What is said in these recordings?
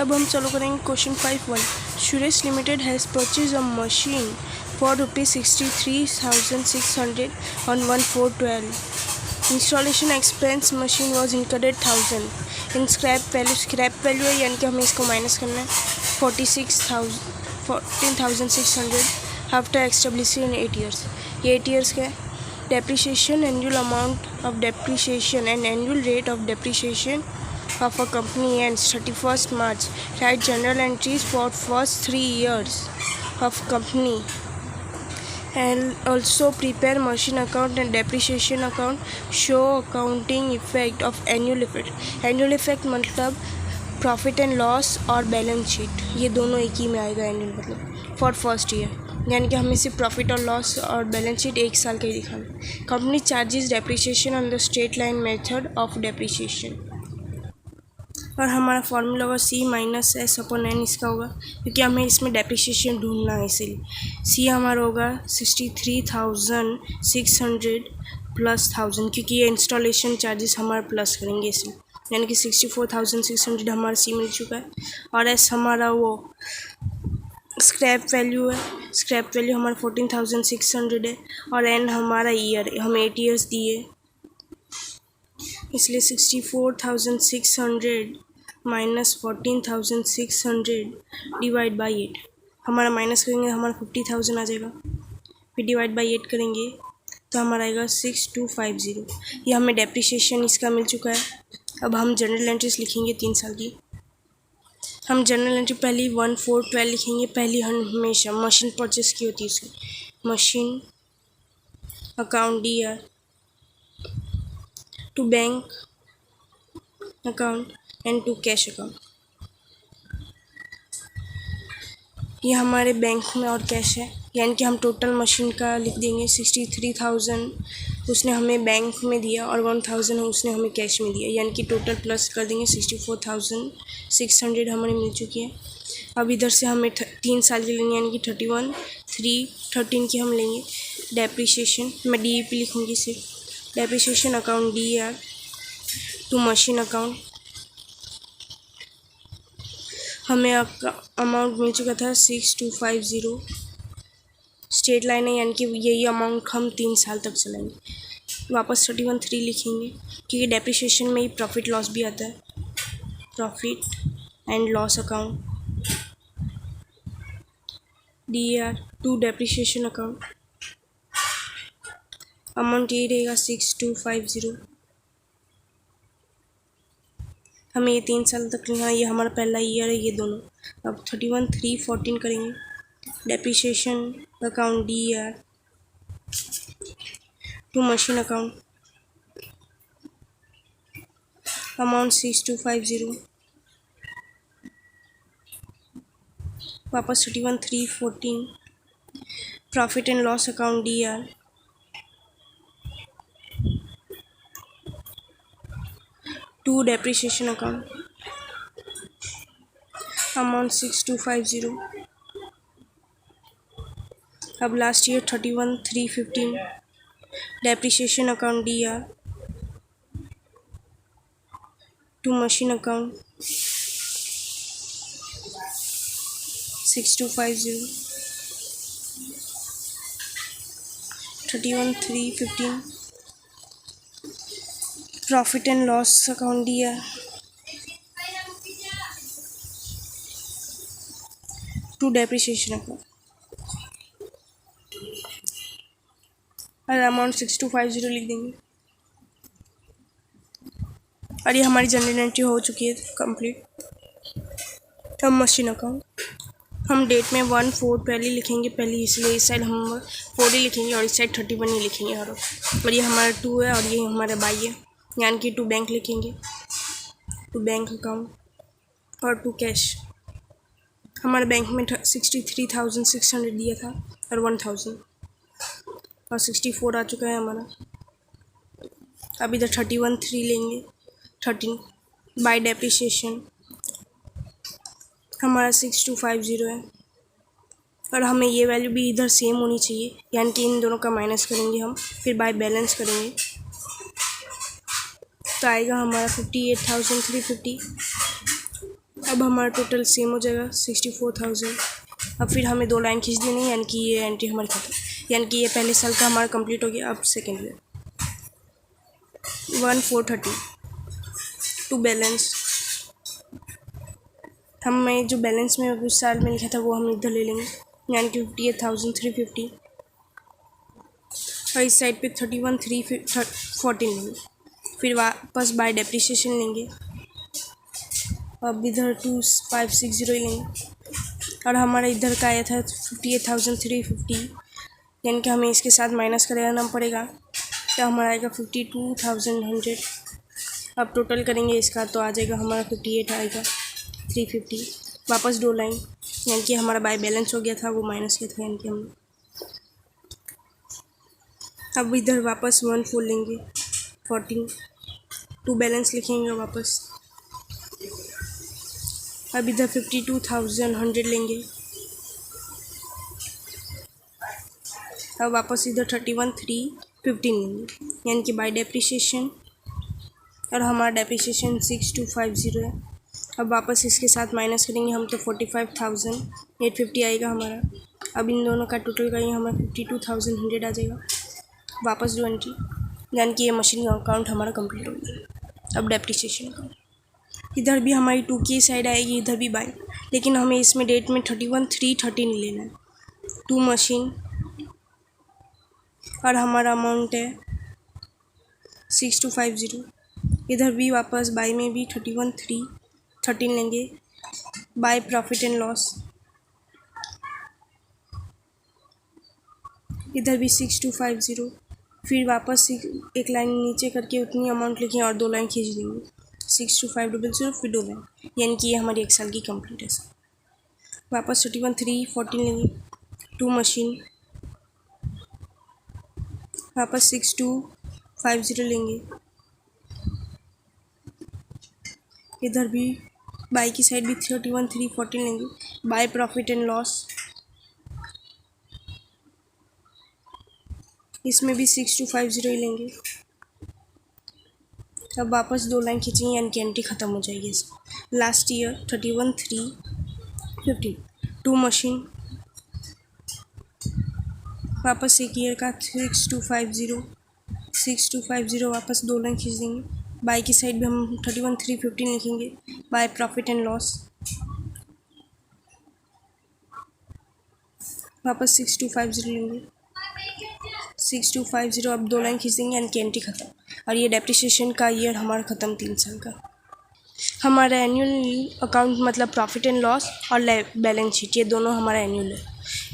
अब हम चालू करेंगे question 5.1। Suresh limited has purchase a machine for ₹63,600 on 1/4/12. Installation expense machine was incurred 1000 in scrap value है, यानी कि हमें इसको माइनस करना है 14,600 आफ्टर एस्टेब्लिशिंग इन 8 years। ये 8 years का है। Depreciation annual amount of depreciation and annual rate of depreciation of a company ends 31st March. Write general entries for first 3 years of company and also prepare machine account and depreciation account. Show accounting effect of annual effect. Annual effect मतलब profit and loss और balance sheet, ये दोनों एक ही में आएगा। Annual मतलब for first year, यानी कि हमें सिर्फ प्रॉफिट और लॉस और बैलेंस शीट एक साल का ही दिखाना। Company charges depreciation on the straight line method of depreciation, और हमारा फार्मूला होगा C-S/N इसका होगा, क्योंकि हमें इसमें डेप्रिसिएशन ढूंढना है, इसीलिए C हमारा होगा 63,600 प्लस 1000, क्योंकि ये इंस्टॉलेशन चार्जेस हमारा प्लस करेंगे इसलिए, यानी कि 64,600 हमारा C मिल चुका है। और S हमारा वो स्क्रैप वैल्यू है, स्क्रैप वैल्यू हमारा 14,600 है। और N हमारा ईयर, हम 8 years दिए, इसलिए 64,600 माइनस 14,600 डिवाइड बाई 8, हमारा माइनस करेंगे हमारा 50,000 आ जाएगा, फिर डिवाइड बाई 8 करेंगे तो हमारा आएगा 6250। ये हमें डेप्रिसिएशन इसका मिल चुका है। अब हम जनरल एंट्रीज लिखेंगे 3 साल की। हम जनरल एंट्री पहली 1/4/12 लिखेंगे। पहली हम हमेशा मशीन परचेस की होती है उसकी, machine account DR to bank account and to cash account. ये हमारे बैंक में और कैश है, यानी कि हम टोटल मशीन का लिख देंगे 63,000 उसने हमें बैंक में दिया और 1,000 उसने हमें कैश में दिया, यानी कि टोटल प्लस कर देंगे 64,600 हमारी मिल चुकी है। अब इधर से हमें 3 साल की लेंगे, यानी कि 31/3/13 की हम लेंगे। डेप्रिसिएशन मैं DEP लिखूँगी सिर्फ, depreciation account DR to machine account. हमें अमाउंट मिल चुका था 6250, स्ट्रेट लाइन है, यानी कि यही अमाउंट हम 3 साल तक चलाएंगे। वापस 31/3 लिखेंगे, क्योंकि डेप्रिसिएशन में ही प्रॉफिट लॉस भी आता है। Profit and loss account DR to depreciation account, amount यही रहेगा 6250। हमें ये 3 साल तक लेना, ये हमारा पहला ईयर है ये दोनों। अब 31/3/14 करेंगे। Depreciation account DR to machine account, amount 6250। वापस 31/3/14, profit and loss account DR to depreciation account, amount 6250। अब last year 31/3/15, depreciation account DR to machine account 6250, 31/3/15, profit and loss account DR to depreciation account, और amount 6250 लिख देंगे। और ये हमारी general entry हो चुकी है कंप्लीट। अब मशीन अकाउंट, हम डेट में 1/4/12 लिखेंगे पहले, इसलिए इस साइड हम 4 ही लिखेंगे और इस साइड 31 ही लिखेंगे हर। और ये हमारा 2 है और ये हमारा बाई है, यानी कि टू बैंक लिखेंगे, टू बैंक अकाउंट और टू कैश। हमारे बैंक में 63,600 दिया था और 1,000 और 64 आ चुका है हमारा। अब इधर 31/3 लेंगे, 13 बाय डेप्रिसिएशन हमारा 6250 है, और हमें ये वैल्यू भी इधर सेम होनी चाहिए, यानी कि इन दोनों का माइनस करेंगे हम, फिर बाय बैलेंस करेंगे तो आएगा हमारा 58,350। अब हमारा टोटल सेम हो जाएगा 64,000। अब फिर हमें 2 लाइन खींच देनी है, यानी कि ये एंट्री हमारी खत्म, यानी कि ये पहले साल का हमारा कंप्लीट हो गया। अब सेकेंड ईयर 1430 टू बैलेंस। हमें जो बैलेंस में उस साल में लिखा था वो हम इधर ले लेंगे, यानी कि 58,350 और इस साइड पे 31,314 लेंगे। फिर वापस बाय डेप्रिसिएशन लेंगे, अब इधर 2560 लेंगे और हमारा इधर का आया था 58,350, यानी कि हमें इसके साथ माइनस करना पड़ेगा, तो हमारा आएगा 52,100। अब टोटल करेंगे इसका तो आ जाएगा हमारा 58 आएगा 350। वापस 2 लाइन, यानी कि हमारा बाय बैलेंस हो गया था, वो माइनस किया था, यानी कि हमने अब इधर वापस 14 लेंगे 14 टू बैलेंस लिखेंगे वापस। अब इधर 52,100 लेंगे, अब वापस इधर 31,315 लेंगे, यानी कि बाय डेप्रिसिएशन, और हमारा डेप्रिसिएशन 6250 है। अब वापस इसके साथ माइनस करेंगे हम तो 45,850 आएगा हमारा। अब इन दोनों का टोटल करेंगे हमारा 52,100 आ जाएगा। वापस 2 एंट्री, यानी कि ये मशीन का अकाउंट हमारा कंप्लीट हो गया। अब डेप्रिसिएशन अकाउंट, इधर भी हमारी 2 की साइड आएगी, इधर भी बाय, लेकिन हमें इसमें डेट में 31,313 लेना है। 2 मशीन और हमारा अमाउंट है 6250। इधर भी वापस बाय में भी 31,313 लेंगे, बाय प्रॉफिट एंड लॉस। इधर भी 6250, फिर वापस एक लाइन नीचे करके उतनी अमाउंट लिखें और 2 लाइन खींच देंगे 62,500, फिर 2 लाइन, यानी कि ये हमारी 1 साल की कंप्लीट है। वापस 31,314 लेंगे, 2 मशीन, वापस 6250 लेंगे। इधर भी बाय की साइड भी 31,314 लेंगे, बाय प्रॉफिट एंड लॉस। इसमें भी 6250 ही लेंगे। अब वापस 2 लाइन खींचेंगे, यानी कि एंट्री ख़त्म हो जाएगी। लास्ट ईयर 31,315 2 मशीन, वापस एक ईयर का 6250 वापस 2 लाइन खींच देंगे। बाय की साइड भी हम 31,315 लिखेंगे, बाय प्रॉफिट एंड लॉस। वापस 6250 लेंगे, 6250 अब 2 लाइन खींच देंगे, यानी कि एंट्री ख़त्म। और ये डेप्रिसिएशन का ईयर हमारा ख़त्म 3 साल का। हमारा एनुअल अकाउंट मतलब प्रॉफिट एंड लॉस और बैलेंस शीट, ये दोनों हमारा एनुअल है,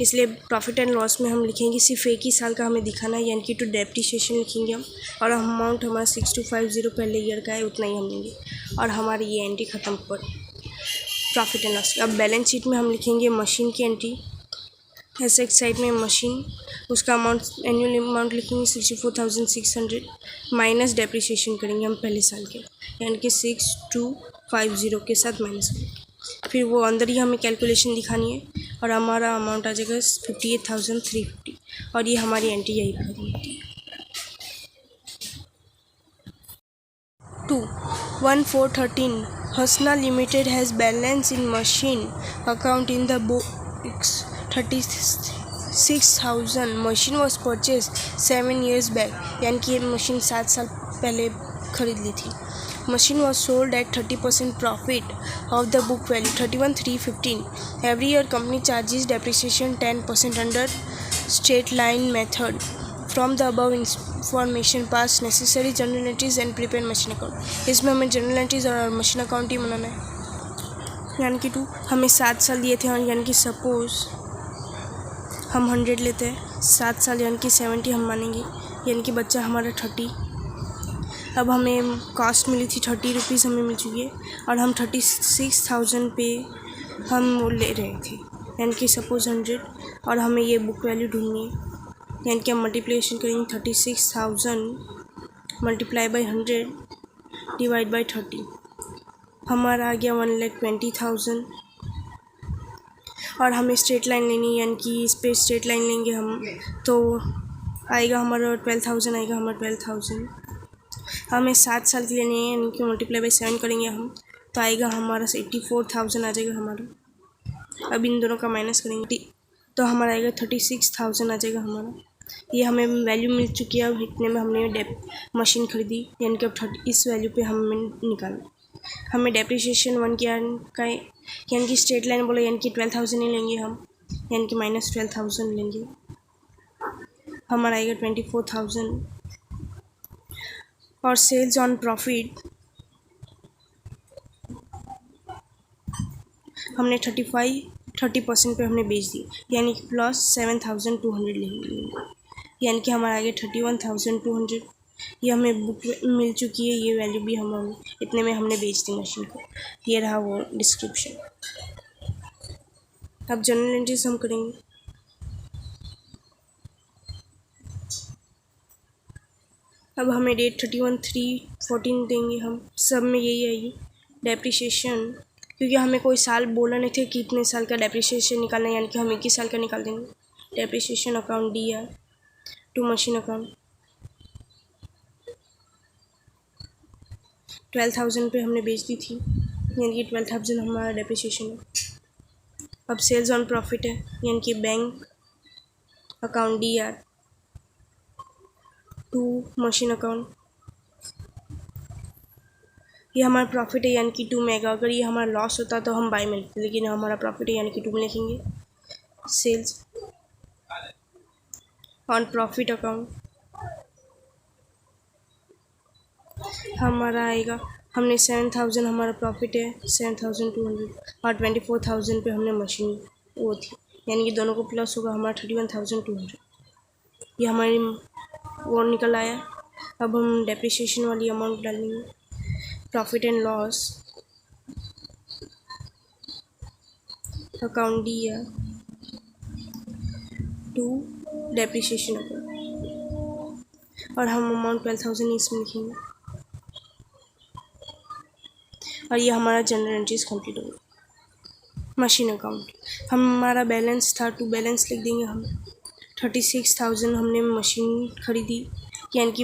इसलिए प्रॉफिट एंड लॉस में हम लिखेंगे सिर्फ एक ही साल का हमें दिखाना है, यानी कि टू डेप्रिसिएशन लिखेंगे हम, और अमाउंट हमारा 6250 पहले ईयर का है, उतना ही हम लेंगे, और हमारी ये एंट्री ख़त्म पर प्रॉफिट एंड लॉस। अब बैलेंस शीट में हम लिखेंगे मशीन की एंट्री, एसेट साइड में मशीन, उसका अमाउंट एनुअल अमाउंट लिखेंगे 64,600 माइनस डेप्रिसिएशन करेंगे हम पहले साल के, यानी कि 6250 के साथ माइनस करेंगे। फिर वो अंदर ही हमें कैलकुलेशन दिखानी है, और हमारा अमाउंट आ जाएगा 58,350, और ये हमारी एंट्री यही पर खत्म होती है। 2 1413 Hasna Limited has balance in machine account in the books 36,000. Machine was purchase 7 years back, यानी कि ये मशीन 7 साल पहले खरीद ली थी। Machine was sold at 30% profit of the book value 31,315. Every year company charges depreciation 10% under straight line method from the above information pass necessary general entries and prepare machine account. इसमें हमें general entries और machine account ही बनाना है, यानी कि 2 हमें 7 साल दिए थे, और यानी कि सपोज़ हम 100 लेते हैं, 7 साल यानी कि 70 हम मानेंगे, यानी कि बच्चा हमारा 30। अब हमें कॉस्ट मिली थी 30 रुपीज़ हमें मिल चुकी है, और हम 36,000 पे हम वो ले रहे थे, यानी कि सपोज़ 100, और हमें ये बुक वैल्यू ढूंढनी है, यानी कि हम मल्टीप्लिकेशन करेंगे 36,000 मल्टीप्लाई बाई 100 डिवाइड बाई 30, हमारा आ गया 1,20,000। और हमें स्ट्रेट लाइन लेनी है, यानी कि इस पर स्ट्रेट लाइन लेंगे हम तो आएगा हमारा 12,000 आएगा हमारा 12,000। हमें 7 साल की लेनी है, यानी कि मल्टीप्लाई बाई 7 करेंगे हम तो आएगा हमारा 84,000 आ जाएगा हमारा। अब इन दोनों का माइनस करेंगे तो हमारा आएगा 36,000 आ जाएगा हमारा। ये हमें वैल्यू मिल चुकी है। अब इतने में हमने मशीन खरीदी, यानी कि अब इस वैल्यू पे हमें निकालना। हमें डेप्रिसिएशन 1 का यानी कि स्ट्रेट लाइन बोला, यानी कि 12,000 ही लेंगे हम, यानी कि -12,000 लेंगे। हमारा आएगा 24,000। और सेल्स ऑन प्रॉफिट हमने 30% पे हमने बेच दी, यानी कि +7,200 लेंगे, यानी कि हमारा आगे 31,200। ये हमें बुक मिल चुकी है, ये वैल्यू भी हम इतने में हमने बेच दी मशीन को। ये रहा वो डिस्क्रिप्शन। अब जर्नल एंट्रीज हम करेंगे। अब हमें डेट 31/3/14 देंगे हम। सब में यही आएगी डेप्रिसिएशन, क्योंकि हमें कोई साल बोला नहीं थे कि कितने साल का डेप्रिसिएशन निकालना है, यानी कि हम 21 साल का निकाल देंगे। डेप्रिसिएशन अकाउंट दिया टू मशीन अकाउंट 12,000 पे हमने बेच दी थी, यानी कि 12,000 हमारा डेप्रिसिएशन है। अब सेल्स ऑन प्रॉफिट है, यानी कि बैंक अकाउंट दिया टू मशीन अकाउंट। ये हमारा प्रॉफिट है, यानी कि 2 में आएगा। अगर ये हमारा लॉस होता तो हम बाय में लिखते, लेकिन हमारा प्रॉफिट है, यानी कि 2 में लिखेंगे। सेल्स ऑन प्रॉफिट अकाउंट हमारा आएगा, हमने 7,000 हमारा प्रॉफिट है, 7,200 और 24,000 पे हमने मशीन वो थी, यानी कि दोनों को प्लस होगा हमारा 31,200। ये हमारी वो निकल आया। अब हम डेप्रिसिएशन वाली अमाउंट डालेंगे। प्रॉफिट एंड लॉस अकाउंट दिया टू डेप्रिसिएशन अकाउंट, और हम अमाउंट 12,000 इसमें लिखेंगे। और ये हमारा जनरल एंट्रीज कंप्लीट हो गया। मशीन अकाउंट हमारा बैलेंस था, टू बैलेंस लिख देंगे हम। 36,000 हमने मशीन खरीदी, यानी कि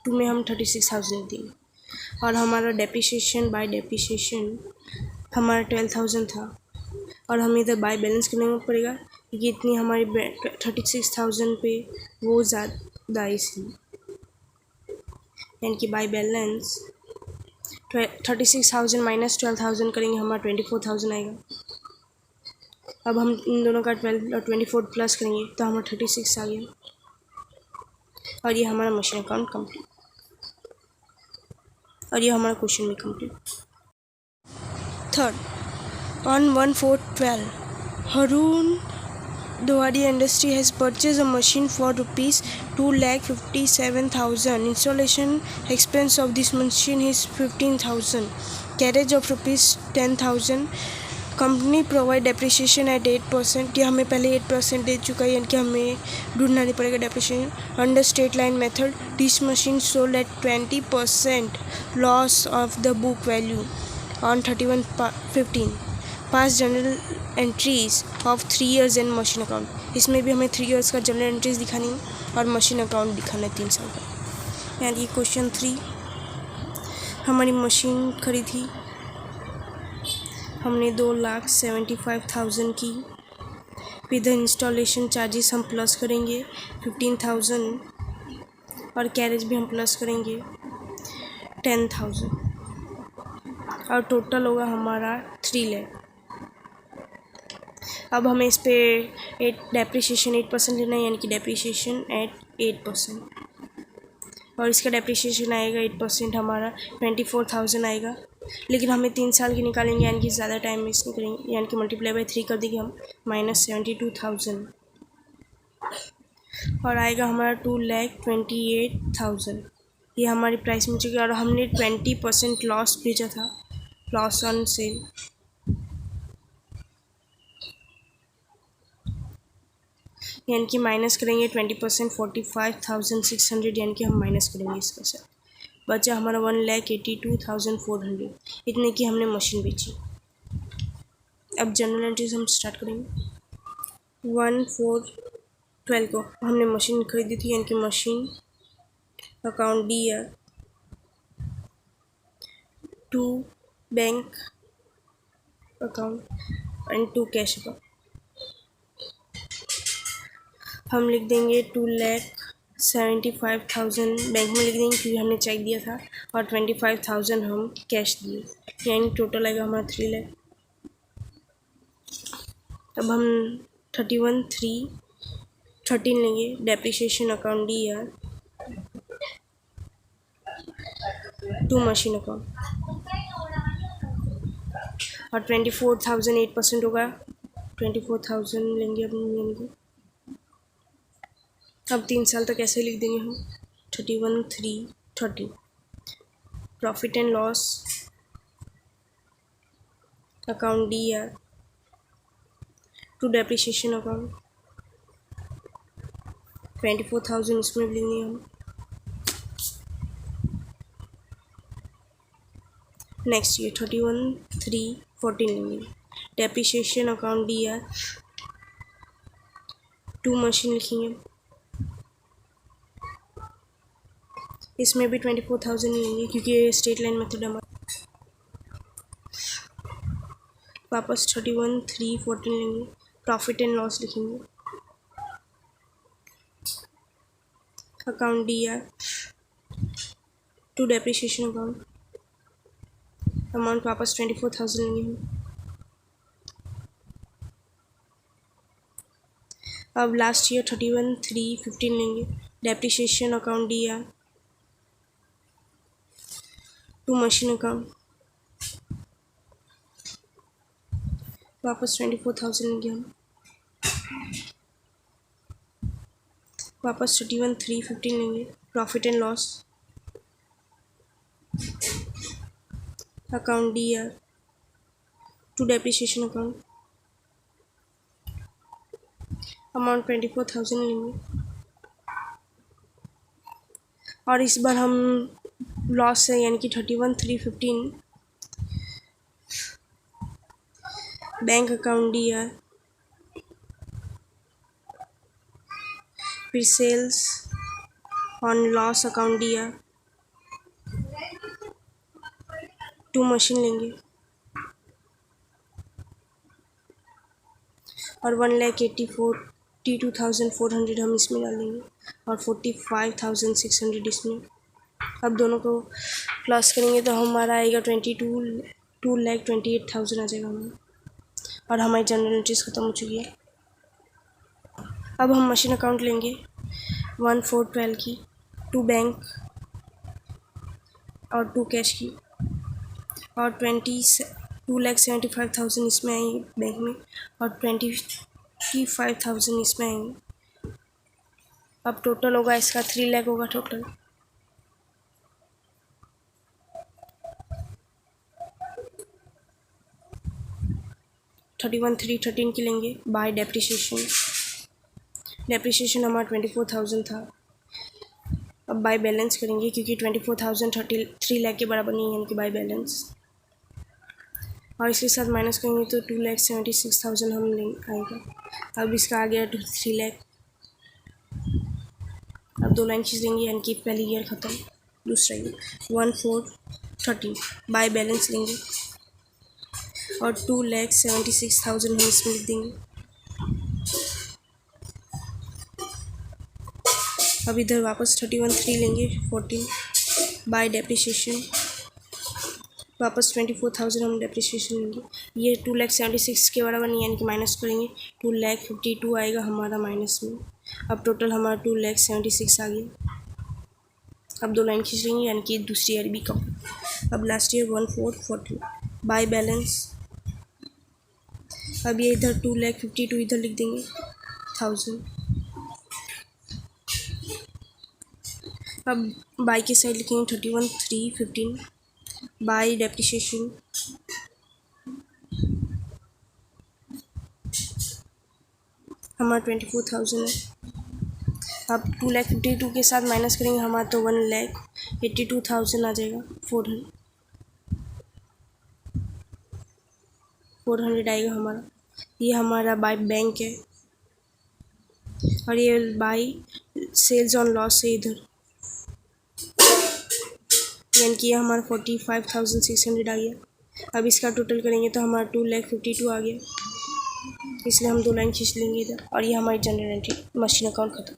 2 में हम 36,000 लिख देंगे। और हमारा डेप्रिसिएशन बाय डेप्रिसिएशन हमारा 12,000 था, और हमें इधर बाय बैलेंस करना पड़ेगा, क्योंकि इतनी हमारी 36,000 पे वो ज़्यादा इसलिए, यानी कि बाय बैलेंस 36,000 माइनस 12,000 करेंगे, हमारा 24,000 आएगा। अब हम इन दोनों का 12 और 24 प्लस करेंगे तो हमारा 36 आ गया। और ये हमारा मशीन अकाउंट कंप्लीट, और ये हमारा क्वेश्चन भी complete. Third, on 1/4/12, Harun Dewari Industry has purchased a machine for ₹2,57,000. Installation expense of this machine is 15,000. Carriage of ₹10,000. Company provide depreciation eight 8%। ये हमें पहले 8% दे चुका है, यानी कि हमें ढूंढना नहीं पड़ेगा depreciation. Under straight line method, this machine sold at 20% loss of the book value on 31/15। Pass general entries of 3 years and machine account. इसमें भी हमें 3 years का जनरल एंट्रीज दिखानी है और मशीन अकाउंट दिखाना है 3 साल का। यानी कि क्वेश्चन 3, हमारी मशीन खरीदी हमने 2,75,000 की। विद इंस्टॉलेशन चार्जेस हम प्लस करेंगे 15,000, और कैरेज भी हम प्लस करेंगे 10,000, और टोटल होगा हमारा 3 लाख। अब हमें इस पे डेप्रिसिएशन 8% लेना है, यानी कि डेप्रिसिएशन एट 8%, और इसका डेप्रिसिएशन आएगा 8% हमारा 24,000 आएगा। लेकिन हमें 3 साल की निकालेंगे, यानी कि ज़्यादा टाइम वेस्ट नहीं करेंगे, यानी कि मल्टीप्लाई बाय 3 कर देंगे हम, -72,000, और आएगा हमारा 2,28,000। ये हमारी प्राइस में चुकी, और हमने 20% लॉस भेजा था, लॉस ऑन सेल। यानी कि माइनस करेंगे 20%, 45,600, यानी कि हम माइनस करेंगे इसका सर। बचा हमारा 1,82,400, इतने की हमने मशीन बेची। अब जनरल एंट्रीज हम स्टार्ट करेंगे। 1/4/12 को हमने मशीन खरीदी थी, यानी कि मशीन अकाउंट दिया to bank account and 2 cash account. हम लिख देंगे 2,75,000 बैंक में लिख देंगे क्योंकि हमने चेक दिया था, और 25,000 हम कैश दिए, यानी टोटल आएगा हमारा 3 लाख। अब हम 31,313 लेंगे depreciation account D R to machine account, और 24,000 8% होगा, 24,000 लेंगे अपनी। अब 3 साल तक ऐसे लिख देंगे हम 31,313। Profit and loss account D R to depreciation account 24,000 इसमें लिख देंगे हम। नेक्स्ट ईयर 31,314 लेंगे depreciation account D R to machine लिखेंगे, इसमें भी 24,000 ही लेंगे क्योंकि ये स्ट्रेट लाइन मेथड हमारा। वापस 31,314 लेंगे, प्रॉफिट एंड लॉस लिखेंगे, account D R to depreciation account, amount वापस 24,000 लेंगे हम। अब लास्ट ईयर 31,315 लेंगे depreciation account D R to machine account, वापस 24,000 लेंगे हम। वापस 31,315 लेंगे, profit and loss account D R to depreciation account, amount 24,000 लेंगे, और इस बार हम लॉस है यानी कि 31,315 बैंक अकाउंट डी आर, फिर sales on loss account D R to machine लेंगे, और 1,82,400 हम इसमें डालेंगे, और 45,600 इसमें। अब दोनों को प्लस करेंगे तो हमारा आएगा 2,28,000 आ जाएगा हमें, और हमारी जनरल एंट्रीज ख़त्म हो चुकी है। अब हम मशीन अकाउंट लेंगे 1,412 की, 2 बैंक और 2 कैश की, और 2,75,000 इसमें आएंगे बैंक में, और 25,000 इसमें आएंगे। अब टोटल होगा इसका 3 लाख होगा टोटल। (31,313) की लेंगे बाय डेप्रिसिएशन हमारा 24,000 था। अब बाय बैलेंस करेंगे क्योंकि 24,000 3 लाख के बराबर नहीं है, यानी कि बाय बैलेंस, और इसके साथ माइनस करेंगे तो 2,76,000 हम आएगा। अब इसका आ गया 3 लाख। अब 2 लाइन खींच देंगे यानी कि पहली ईयर ख़त्म, दूसरा ईयर 1,413 बाय बैलेंस लेंगे, और 2,76,000 हम इसमें लिख देंगे। अब इधर वापस 31,3 लेंगे 14 बाय डेप्रिसिएशन, वापस 24,000 हम डेप्रिसिएशन लेंगे। ये 2,76,000 के बराबर नहीं, यानी कि माइनस करेंगे 2,52,000 आएगा हमारा माइनस में। अब टोटल हमारा 2,76,000 आ गया। अब 2 लाइन खींच लेंगे यानी कि दूसरी ईयर भी कम। अब लास्ट ईयर 1,440 बाय बैलेंस। अब ये इधर 2,52,000 इधर लिख देंगे 1000। अब बाई की साइड लिखेंगे 31,315 बाय डेप्रिसिएशन, हमारा 24,000 है। अब 2,52,000 के साथ माइनस करेंगे हमारा तो 1,82,000 आ जाएगा। 400 आएगा हमारा। ये हमारा बाय बैंक है, और ये बाय सेल्स ऑन लॉस है इधर, यानी कि ये हमारा 45,600 आ गया। अब इसका टोटल करेंगे तो हमारा 2,52,000 आ गया, इसलिए हम 2 लाइन खींच लेंगे इधर, और ये हमारी जनरल एंट्री मशीन अकाउंट खत्म।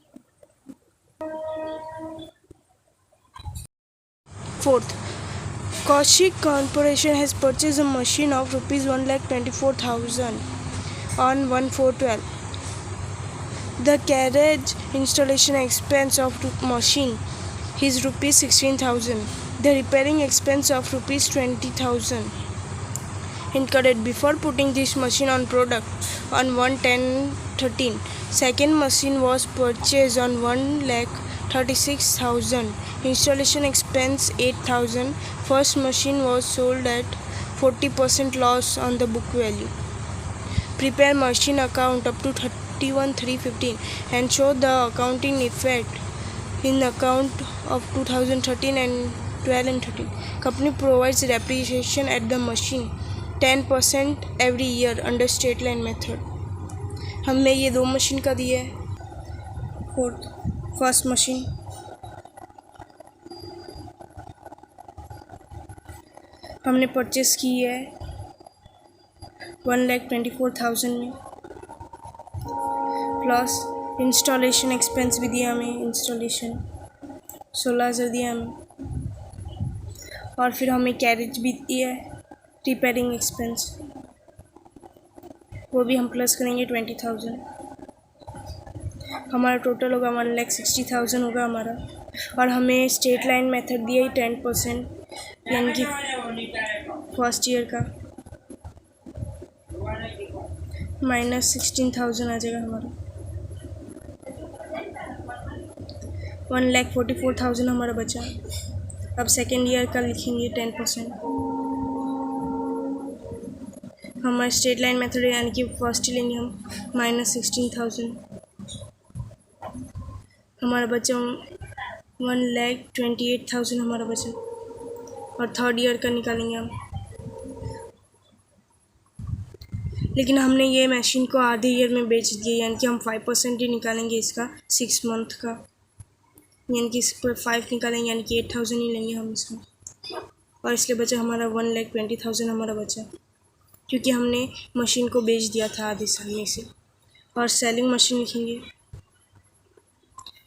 Fourth, Kaushik Corporation has purchased a machine of rupees 1,24,000 on 1/4/12. The carriage installation expense of machine is rupees 16,000. The repairing expense of rupees 20,000 incurred before putting this machine on product on 1/10/13. Second machine was purchased on 1,36,000. Installation expense 8,000. First machine was sold at 40% loss on the book value. Prepare machine account up to 31/3/15 and show the accounting effect in account of 2013 and 12 and 13. Company provides depreciation at the machine 10% every year under straight line method. हमें ये 2 machine का दिया है। First machine हमने purchase की है 1,24,000 में, plus installation expense भी दिया हमें, इंस्टॉलेशन 16,000 दिया हमें, और फिर हमें कैरेज भी दिया है, रिपेयरिंग एक्सपेंस वो भी हम प्लस करेंगे 20,000। हमारा टोटल होगा 1,60,000 होगा हमारा, और हमें स्ट्रेट लाइन मेथड दिया ही 10%, यानी कि फर्स्ट ईयर का -16,000 आ जाएगा हमारा। 1,44,000 हमारा बचा। अब सेकेंड ईयर का लिखेंगे 10%। हमारा स्ट्रेट लाइन मेथड यानी कि फर्स्ट लेंगे हम -16,000, हमारा बचा 1,28,000 हमारा बचा, और थर्ड ईयर का निकालेंगे हम। लेकिन हमने ये मशीन को आधे ईयर में बेच दिया, यानी कि हम 5% ही निकालेंगे इसका 6 मंथ का, यानी कि इस पर 5 निकालेंगे, यानी कि 8,000 ही लेंगे हम इसमें, और इसलिए बचा हमारा 1,20,000 हमारा बचा, क्योंकि हमने मशीन को बेच दिया था आधे साल में से। और सेलिंग मशीन लिखेंगे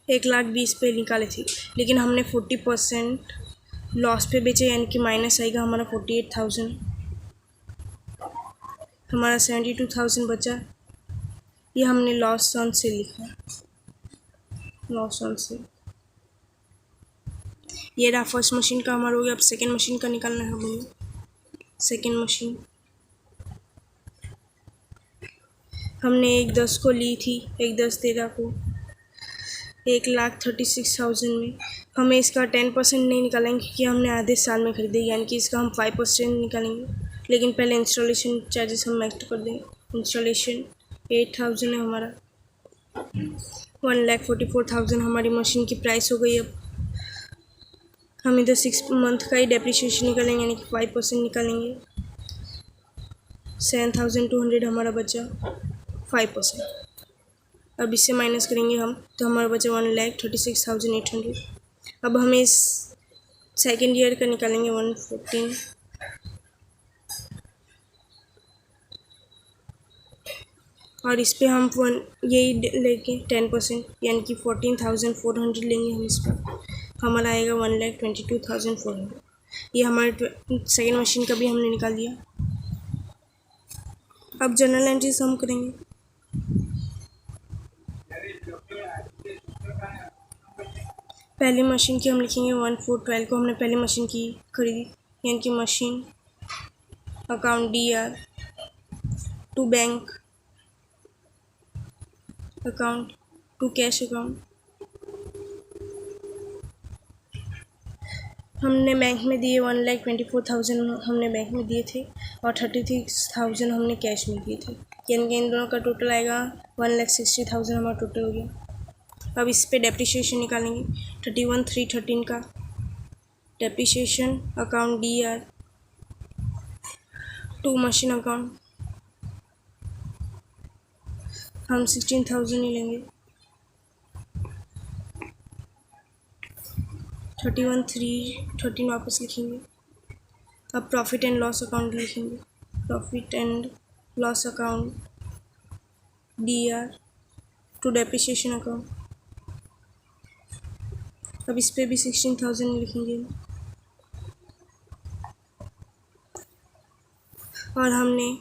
1,20,000 पे निकाले थे, लेकिन हमने 40% लॉस पे बेचे, यानी कि माइनस आएगा हमारा 48,000, हमारा 72,000 बचा। ये हमने लॉस ऑन से लिखा है, लॉस ऑन से। ये रहा फर्स्ट मशीन का हमारा हो गया। अब सेकेंड मशीन का निकालना है हमें। सेकेंड मशीन हमने 1,10 को ली थी, 1,10,13 को 1,36,000 में। हमें इसका 10% नहीं निकालेंगे क्योंकि हमने आधे साल में खरीदे, यानी कि इसका हम 5% निकालेंगे, लेकिन पहले इंस्टॉलेशन चार्जेस हम एक्ट कर देंगे। इंस्टॉलेशन 8,000 है हमारा। 1,44,000 हमारी मशीन की प्राइस हो गई। अब हम इधर 6 मंथ का ही डेप्रिसिएशन निकालेंगे, यानी कि 5% निकालेंगे। 7,200 हमारा बचा 5%। अब इससे माइनस करेंगे हम तो हमारा बचा 1,36,800। अब हमें इस सेकेंड ईयर का निकालेंगे 114, और इस पे हम यही लेके 10%, यानी कि 14,400 लेंगे हम इस पर। हमारा आएगा 1,22,400। ये हमारे सेकेंड मशीन का भी हमने निकाल दिया। अब जनरल एंट्रीज हम करेंगे। पहली मशीन की हम लिखेंगे 1/4/12 को हमने पहली मशीन की खरीदी, यानी कि machine account DR to bank account to cash account. हमने बैंक में दिए 1,24,000 हमने बैंक में दिए थे, और 33,000 हमने कैश में दिए थे, यानी कि इन दोनों का टोटल आएगा 1,60,000 हमारा टोटल हो गया। अब इस पे डेप्रिसिएशन निकालेंगे 31/3/13 का। Depreciation account DR to machine account हम 16,000 ही लेंगे। 31/3/13 वापस लिखेंगे। अब प्रॉफिट एंड लॉस अकाउंट लिखेंगे, profit and loss account DR to depreciation account. अब इस पर भी 16,000 लिखेंगे। और हमने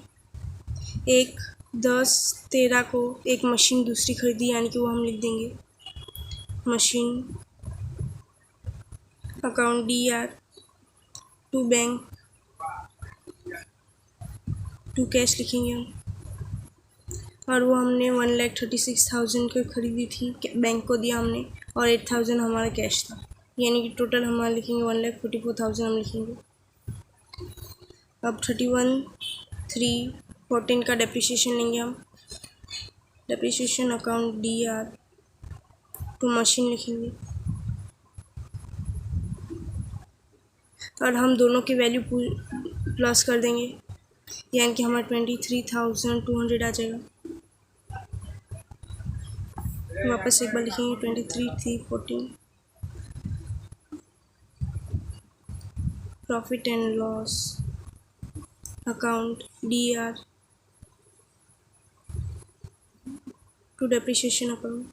1/10/13 को एक मशीन दूसरी खरीदी, यानी कि वो हम लिख देंगे machine account DR to bank to cash लिखेंगे हम। और वो हमने 1,36,000 की खरीदी थी, बैंक को दिया हमने, और 8,000 हमारा कैश था, यानी कि टोटल हमारा लिखेंगे 1,44,000 हम लिखेंगे। अब 31/3/14 का डेप्रिसिएशन लेंगे हम, depreciation account DR to machine लिखेंगे। और हम दोनों की वैल्यू प्लस कर देंगे, यानी कि हमारा 23,200 आ जाएगा। वापस एक बार लिखेंगे 23/3/14 profit and loss account DR to depreciation account.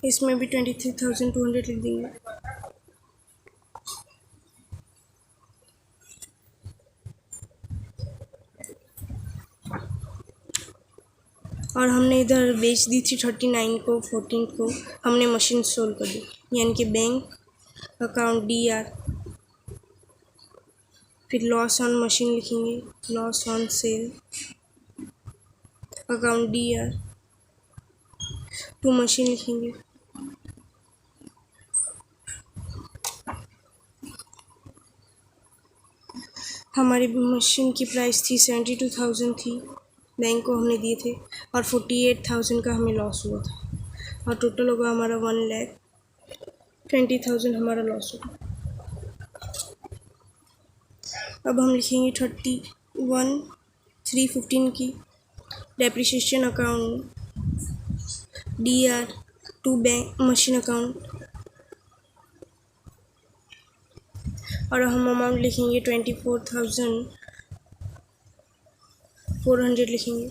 इसमें भी 23,200 लिख देंगे। और हमने इधर बेच दी थी 39 को, 14 को हमने मशीन सोल्ड कर दी, यानी कि बैंक अकाउंट DR, फिर लॉस ऑन मशीन लिखेंगे, loss on sale account DR to machine लिखेंगे। हमारी मशीन की प्राइस थी 72,000 थी, बैंक को हमने दिए थे, और 48,000 का हमें लॉस हुआ था, और टोटल होगा हमारा 1,20,000 हमारा लॉस होगा। अब हम लिखेंगे 31/3/15 की depreciation account DR to bank machine account. और हम अमाउंट लिखेंगे 24,400 लिखेंगे,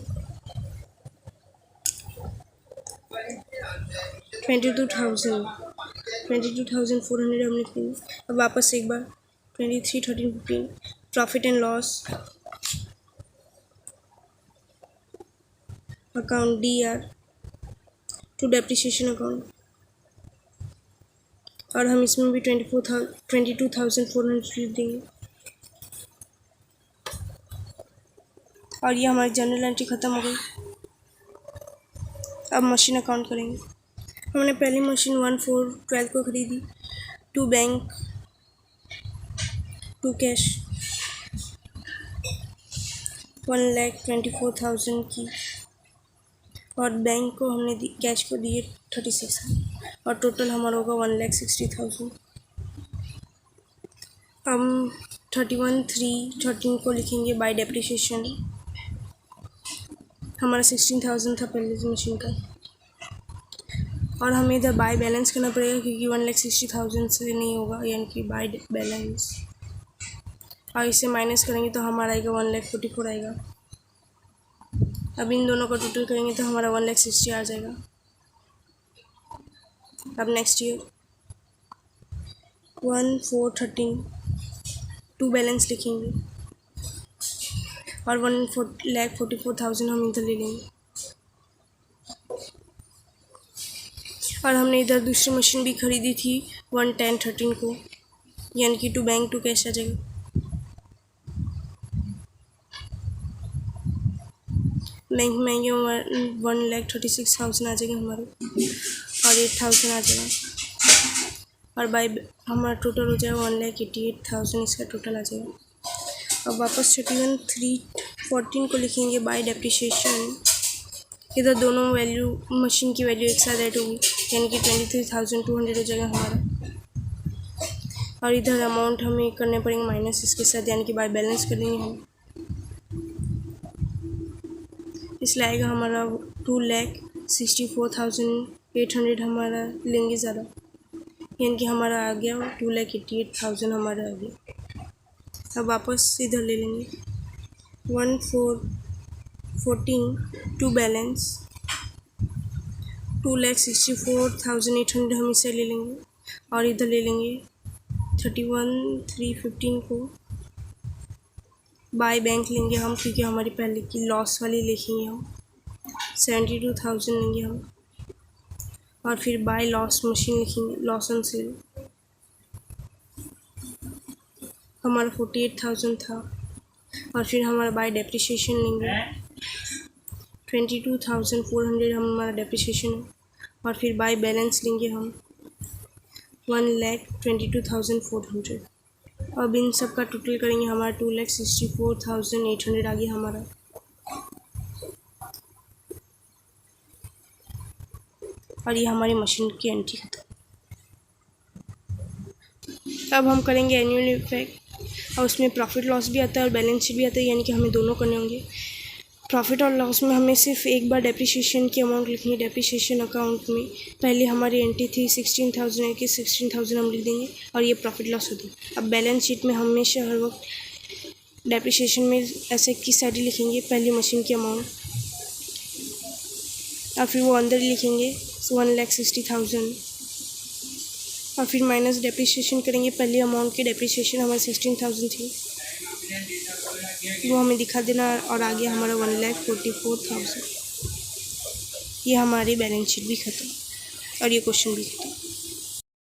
22,400 हम लिखेंगे। अब वापस एक बार 23/13/15 profit and loss account DR to depreciation account. और हम इसमें भी 22,400 लिख देंगे। और ये हमारी जनरल एंट्री ख़त्म हो गई। अब मशीन अकाउंट करेंगे। हमने पहली मशीन 1/4/12 को खरीदी, टू बैंक टू कैश 1,24,000 की, और बैंक को हमने कैश को दिए 36,000, और टोटल हमारा होगा 1,60,000। हम 31/3/13 को लिखेंगे बाय डेप्रिसिएशन। हमारा 16,000 था पहले से मशीन का, और हमें इधर बाय बैलेंस करना पड़ेगा, क्योंकि 1,60,000 से नहीं होगा, यानी कि बाय बैलेंस। और इसे माइनस करेंगे तो हमारा आएगा 1,44,000 आएगा। अब इन दोनों का टोटल करेंगे तो हमारा 1,60,000 आ जाएगा। अब नेक्स्ट ईयर 1/4/13 टू बैलेंस लिखेंगे, और 1,44,000 हम इधर ले लेंगे। और हमने इधर दूसरी मशीन भी खरीदी थी 1/10/13 को, यानी कि टू बैंक टू कैश आ जाएगा। बैंक में आएंगे 1,36,000 आ जाएगा हमारे, और 8,000 आ जाएगा, और बाय हमारा टोटल हो जाएगा 1,88,000 इसका टोटल आ जाएगा। अब वापस 31/3/14 को लिखेंगे बाय डेप्रिसिएशन। इधर दोनों वैल्यू मशीन की वैल्यू एक साथ ऐड होगी, यानी कि 23,200 हो जाएगा हमारा। और इधर अमाउंट हमें करने पड़ेंगे माइनस इसके साथ, यानी कि बाय बैलेंस कर देंगे हम। इसलिए आएगा हमारा 2,64,800 हमारा लेंगे ज़्यादा, यानी कि हमारा आ गया 2,88,000 हमारा आ गया। अब वापस इधर ले लेंगे 1414 टू बैलेंस 2,64,800 हम इसे ले लेंगे और इधर ले लेंगे 31,315 को बाय बैंक लेंगे हम, क्योंकि हमारी पहले की लॉस वाली लिखेंगे हम 72,000 लेंगे हम और फिर बाय लॉस मशीन लिखेंगे, लॉस ऑन सेल हमारा 48,000 था और फिर हमारा बाय डेप्रिसिएशन लेंगे 22,400 हमारा डेप्रिसिएशन है और फिर बाय बैलेंस लेंगे हम 1,22,400। अब इन सब का टोटल करेंगे हमारा 2,64,800 आ गया हमारा। और ये हमारी मशीन की एंट्री खत्म। अब हम करेंगे एनुअल इफेक्ट और उसमें प्रॉफिट लॉस भी आता है और बैलेंस शीट भी आता है, यानी कि हमें दोनों करने होंगे। प्रॉफिट और लॉस में हमें सिर्फ एक बार डेप्रिसिएशन की अमाउंट लिखनी है। डेप्रिसिएशन अकाउंट में पहले हमारी एंट्री थी 16,000 की 16,000 हम लिख देंगे और ये प्रॉफिट लॉस होती है। अब बैलेंस शीट में हमेशा हर वक्त डेप्रिसिएशन में ऐसे की साइड लिखेंगे पहली मशीन की अमाउंट और फिर वो अंदर लिखेंगे 1,60,000 और फिर माइनस डेप्रिसिएशन करेंगे पहली अमाउंट की। डेप्रिसिएशन हमारी 16,000 थी, वो हमें दिखा देना और आ गया हमारा 1,44,000। ये हमारी बैलेंस शीट भी ख़त्म और ये क्वेश्चन भी ख़त्म।